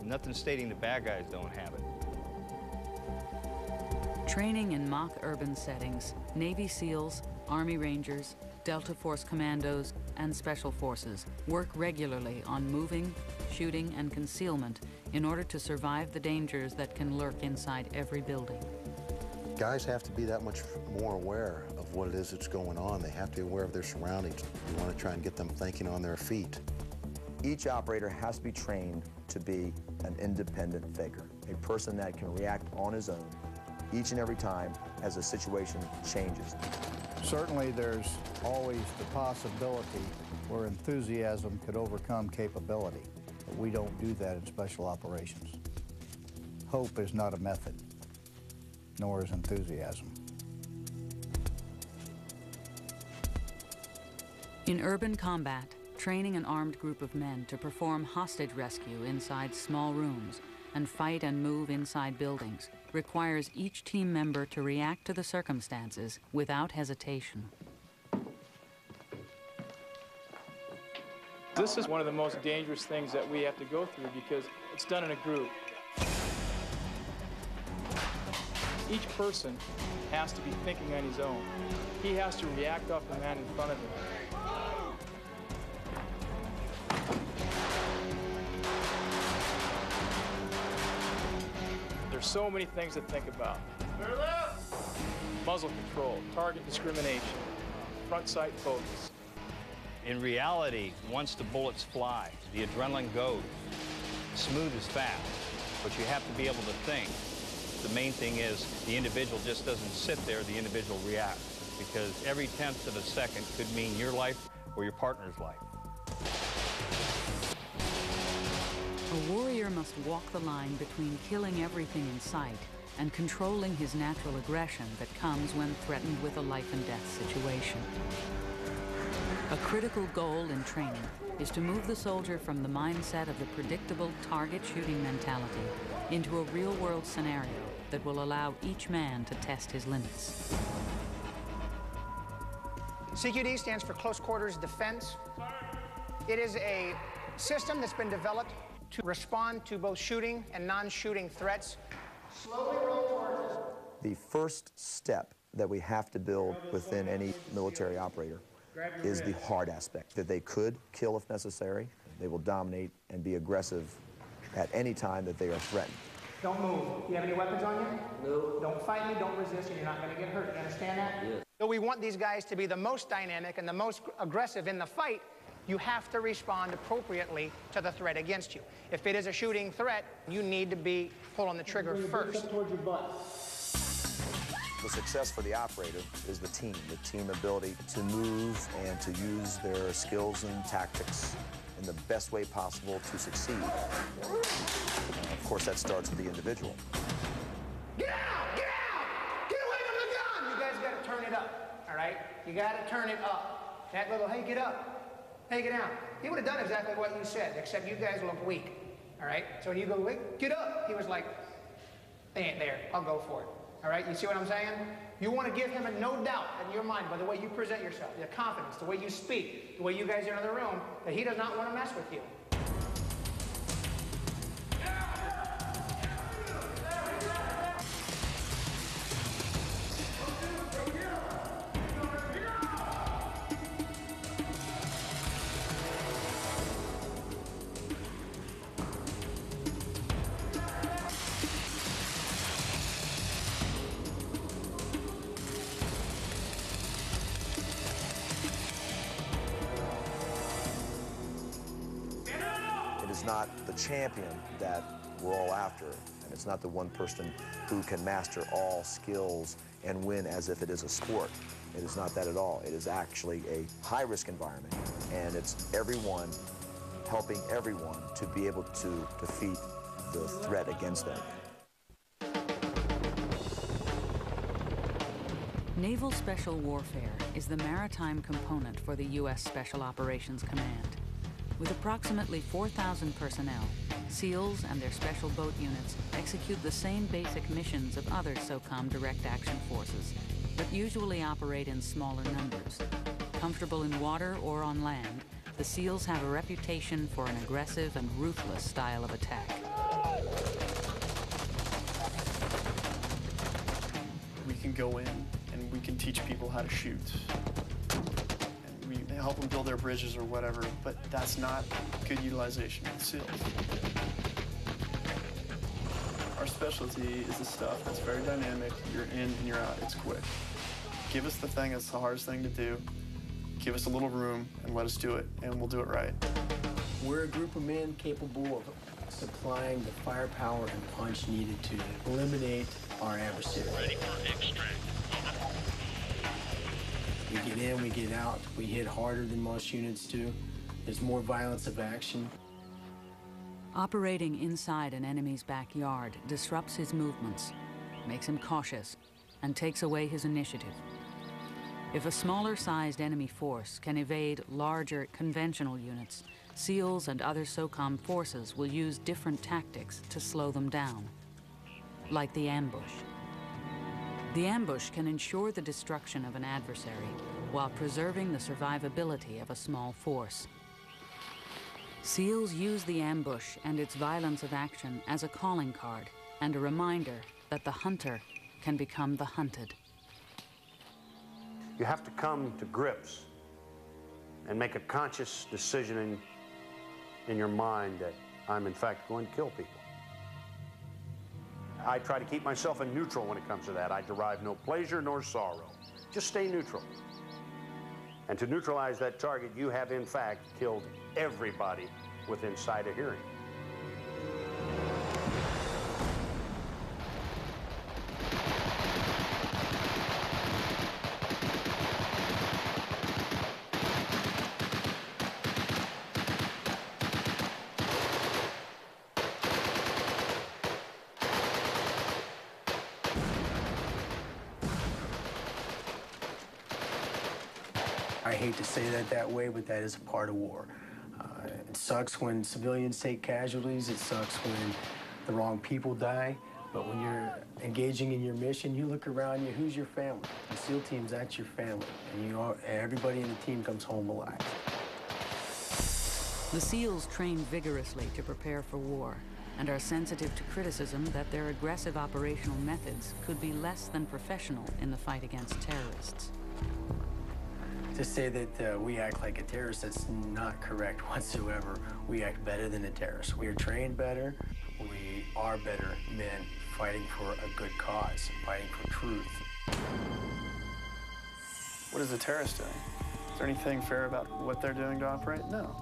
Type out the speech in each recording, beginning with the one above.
Nothing stating the bad guys don't have it. Training in mock urban settings, Navy SEALs, Army Rangers, Delta Force Commandos, and Special Forces work regularly on moving, shooting, and concealment in order to survive the dangers that can lurk inside every building. Guys have to be that much more aware of what it is that's going on. They have to be aware of their surroundings. You want to try and get them thinking on their feet. Each operator has to be trained to be an independent thinker, a person that can react on his own each and every time as the situation changes. Certainly there's always the possibility where enthusiasm could overcome capability, but we don't do that in special operations. Hope is not a method, nor is enthusiasm. In urban combat, training an armed group of men to perform hostage rescue inside small rooms and fight and move inside buildings requires each team member to react to the circumstances without hesitation. This is one of the most dangerous things that we have to go through because it's done in a group. Each person has to be thinking on his own. He has to react off the man in front of him. There's so many things to think about. Muzzle control, target discrimination, front sight focus. In reality, once the bullets fly, the adrenaline goes. Smooth is fast, but you have to be able to think. The main thing is the individual just doesn't sit there, the individual reacts, because every tenth of a second could mean your life or your partner's life. A warrior must walk the line between killing everything in sight and controlling his natural aggression that comes when threatened with a life-and-death situation. A critical goal in training is to move the soldier from the mindset of the predictable target shooting mentality into a real-world scenario that will allow each man to test his limits. CQD stands for Close Quarters Defense. It is a system that's been developed to respond to both shooting and non-shooting threats. Slowly roll towards us. The first step that we have to build within any military operator is the hard aspect, that they could kill if necessary. They will dominate and be aggressive at any time that they are threatened. Don't move. Do you have any weapons on you? No. Don't fight me, don't resist, and you're not going to get hurt. You understand that? Yes. So we want these guys to be the most dynamic and the most aggressive in the fight. You have to respond appropriately to the threat against you. If it is a shooting threat, you need to be pulling the trigger first. Towards your butt. The success for the operator is the team ability to move and to use their skills and tactics in the best way possible to succeed. Of course, that starts with the individual. Get out! Get out! Get away from the gun! You guys got to turn it up, all right? You got to turn it up. That little, hey, get up. Hey, get down. He would have done exactly what you said, except you guys look weak, all right? So when you go, wait, get up, he was like, they ain't there, I'll go for it, all right? You see what I'm saying? You want to give him a no doubt in your mind by the way you present yourself, your confidence, the way you speak, the way you guys are in the room, that he does not want to mess with you. Not the champion that we're all after, and it's not the one person who can master all skills and win as if it is a sport. It is not that at all. It is actually a high-risk environment, and it's everyone helping everyone to be able to defeat the threat against them. Naval Special Warfare is the maritime component for the U.S. Special Operations Command. With approximately 4,000 personnel, SEALs and their special boat units execute the same basic missions of other SOCOM direct action forces, but usually operate in smaller numbers. Comfortable in water or on land, the SEALs have a reputation for an aggressive and ruthless style of attack. We can go in and we can teach people how to shoot. And we help them build their bridges or whatever, but that's not good utilization of SEALs. Our specialty is the stuff that's very dynamic. You're in and you're out. It's quick. Give us the thing that's the hardest thing to do. Give us a little room and let us do it, and we'll do it right. We're a group of men capable of supplying the firepower and punch needed to eliminate our adversary. Ready for extract. We get in, we get out. We hit harder than most units do. There's more violence of action. Operating inside an enemy's backyard disrupts his movements, makes him cautious, and takes away his initiative. If a smaller-sized enemy force can evade larger conventional units, SEALs and other SOCOM forces will use different tactics to slow them down, like the ambush. The ambush can ensure the destruction of an adversary while preserving the survivability of a small force. SEALs use the ambush and its violence of action as a calling card and a reminder that the hunter can become the hunted. You have to come to grips and make a conscious decision in your mind that I'm in fact going to kill people. I try to keep myself in neutral when it comes to that. I derive no pleasure nor sorrow. Just stay neutral. And to neutralize that target, you have in fact killed everybody within sight of hearing. I hate to say that way, but that is a part of war. It sucks when civilians take casualties. It sucks when the wrong people die. But when you're engaging in your mission, you look around you, who's your family? The SEAL team's, that's your family. And everybody in the team comes home alive. The SEALs train vigorously to prepare for war and are sensitive to criticism that their aggressive operational methods could be less than professional in the fight against terrorists. To say that we act like a terrorist, that's not correct whatsoever. We act better than a terrorist. We are trained better. We are better men fighting for a good cause, fighting for truth. What is a terrorist doing? Is there anything fair about what they're doing to operate? No.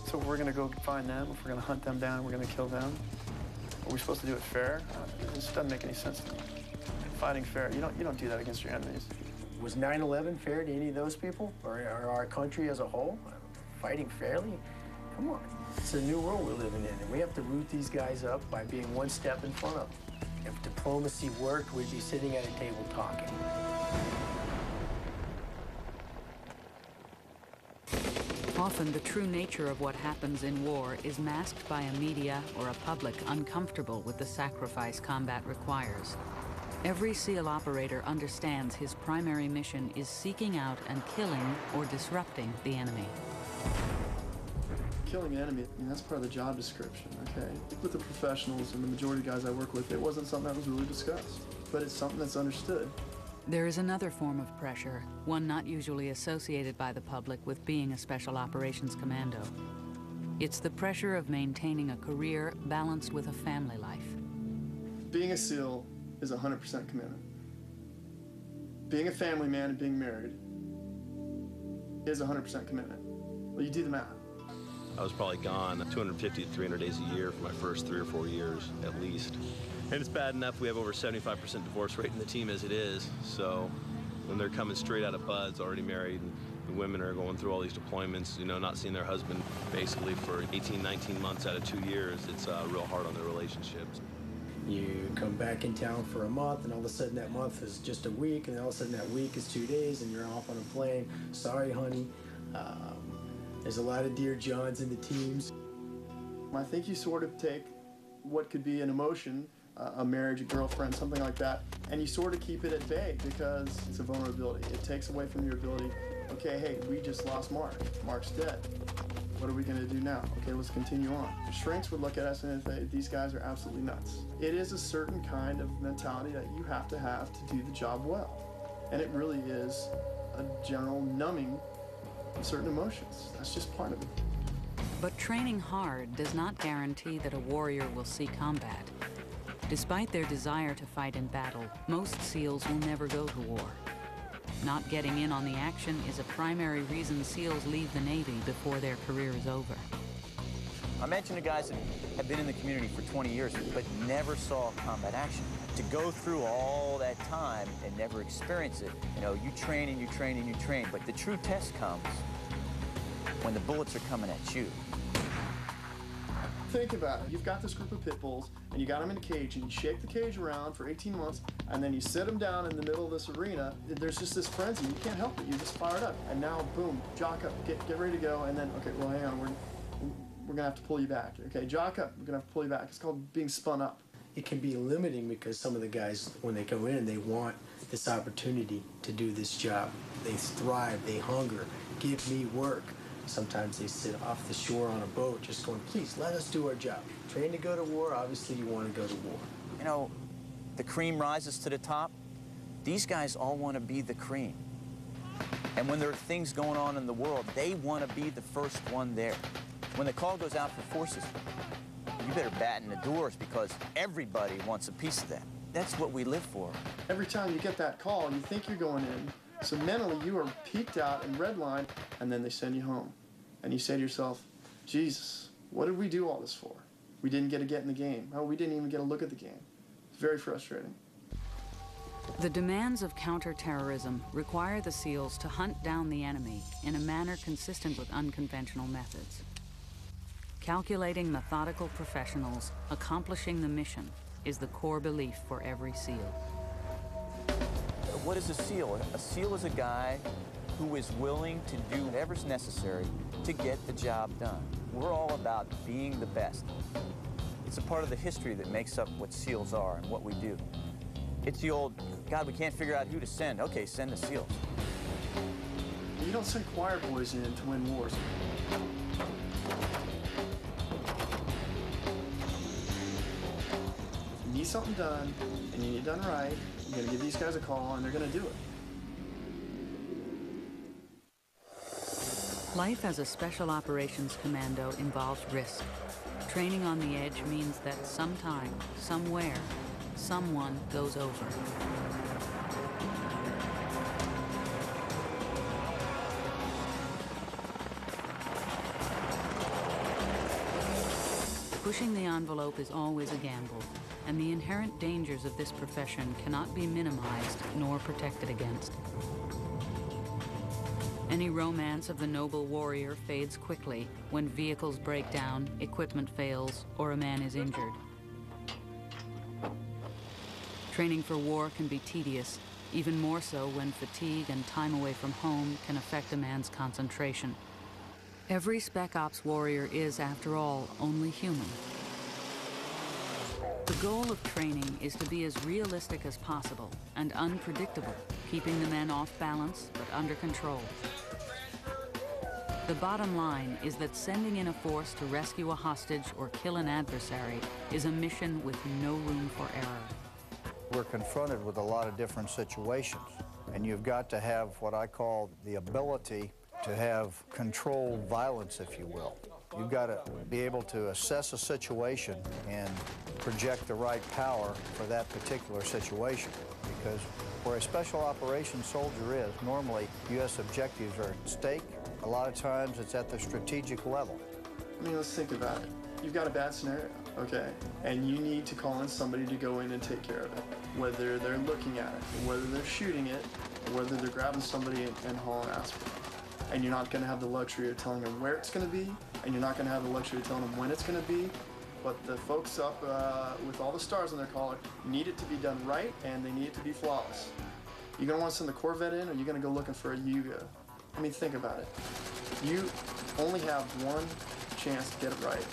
So if we're going to go find them, if we're going to hunt them down, we're going to kill them, are we supposed to do it fair? It just doesn't make any sense to me. Fighting fair, you don't do that against your enemies. Was 9/11 fair to any of those people, or our country as a whole? Fighting fairly? Come on. It's a new world we're living in, and we have to root these guys up by being one step in front of them. If diplomacy worked, we'd be sitting at a table talking. Often the true nature of what happens in war is masked by a media or a public uncomfortable with the sacrifice combat requires. Every SEAL operator understands his primary mission is seeking out and killing or disrupting the enemy. Killing an enemy, that's part of the job description, okay? With the professionals and the majority of guys I work with, it wasn't something that was really discussed, but it's something that's understood. There is another form of pressure, one not usually associated by the public with being a special operations commando. It's the pressure of maintaining a career balanced with a family life. Being a SEAL is 100% commitment. Being a family man and being married is 100% commitment. Well, you do the math. I was probably gone 250 to 300 days a year for my first 3 or 4 years, at least. And it's bad enough we have over 75% divorce rate in the team as it is, so when they're coming straight out of buds, already married, and the women are going through all these deployments, not seeing their husband basically for 18, 19 months out of 2 years, it's real hard on their relationships. You come back in town for a month, and all of a sudden that month is just a week, and all of a sudden that week is 2 days, and you're off on a plane. Sorry, honey. There's a lot of Dear Johns in the teams. I think you sort of take what could be an emotion, a marriage, a girlfriend, something like that, and you sort of keep it at bay because it's a vulnerability. It takes away from your ability, okay, hey, we just lost Mark. Mark's dead. What are we going to do now? Okay, let's continue on. Shrinks would look at us and say, these guys are absolutely nuts. It is a certain kind of mentality that you have to do the job well. And it really is a general numbing of certain emotions. That's just part of it. But training hard does not guarantee that a warrior will see combat. Despite their desire to fight in battle, most SEALs will never go to war. Not getting in on the action is a primary reason SEALs leave the Navy before their career is over. I mentioned the guys that have been in the community for 20 years but never saw combat action. To go through all that time and never experience it, you know, you train and you train and you train, but the true test comes when the bullets are coming at you. Think about it. You've got this group of pit bulls, and you got them in a cage, and you shake the cage around for 18 months, and then you sit them down in the middle of this arena. There's just this frenzy. You can't help it. You just fire it up. And now, boom, jock up, get ready to go, and then, okay, well, hang on, we're going to have to pull you back. Okay, jock up, we're going to have to pull you back. It's called being spun up. It can be limiting because some of the guys, when they go in, they want this opportunity to do this job. They thrive, they hunger, give me work. Sometimes they sit off the shore on a boat just going, please, let us do our job. Train to go to war, obviously you want to go to war. You know, the cream rises to the top. These guys all want to be the cream. And when there are things going on in the world, they want to be the first one there. When the call goes out for forces, you better batten the doors because everybody wants a piece of that. That's what we live for. Every time you get that call, you think you're going in. So mentally, you are peaked out and redlined, and then they send you home. And you say to yourself, Jesus, what did we do all this for? We didn't get to get in the game. Oh, we didn't even get a look at the game. It's very frustrating. The demands of counterterrorism require the SEALs to hunt down the enemy in a manner consistent with unconventional methods. Calculating, methodical professionals accomplishing the mission is the core belief for every SEAL. What is a SEAL? A SEAL is a guy who is willing to do whatever's necessary to get the job done. We're all about being the best. It's a part of the history that makes up what SEALs are and what we do. It's the old, God, we can't figure out who to send. Okay, send the SEALs. You don't send choir boys in to win wars. If you need something done, and you need it done right, you're going to give these guys a call, and they're going to do it. Life as a Special Operations Commando involves risk. Training on the edge means that sometime, somewhere, someone goes over. Pushing the envelope is always a gamble, and the inherent dangers of this profession cannot be minimized nor protected against. Any romance of the noble warrior fades quickly when vehicles break down, equipment fails, or a man is injured. Training for war can be tedious, even more so when fatigue and time away from home can affect a man's concentration. Every Spec Ops warrior is, after all, only human. The goal of training is to be as realistic as possible and unpredictable, keeping the men off balance but under control. The bottom line is that sending in a force to rescue a hostage or kill an adversary is a mission with no room for error. We're confronted with a lot of different situations, and you've got to have what I call the ability to have controlled violence, if you will. You've got to be able to assess a situation and project the right power for that particular situation, because where a special operations soldier is, normally U.S. objectives are at stake. A lot of times it's at the strategic level. I mean, let's think about it. You've got a bad scenario, okay, and you need to call in somebody to go in and take care of it, whether they're looking at it, whether they're shooting it, or whether they're grabbing somebody and hauling ass. And you're not going to have the luxury of telling them where it's going to be, and you're not going to have the luxury of telling them when it's going to be. But the folks up with all the stars on their collar need it to be done right, and they need it to be flawless. You're going to want to send the Corvette in, or you're going to go looking for a Yugo? I mean, think about it. You only have one chance to get it right.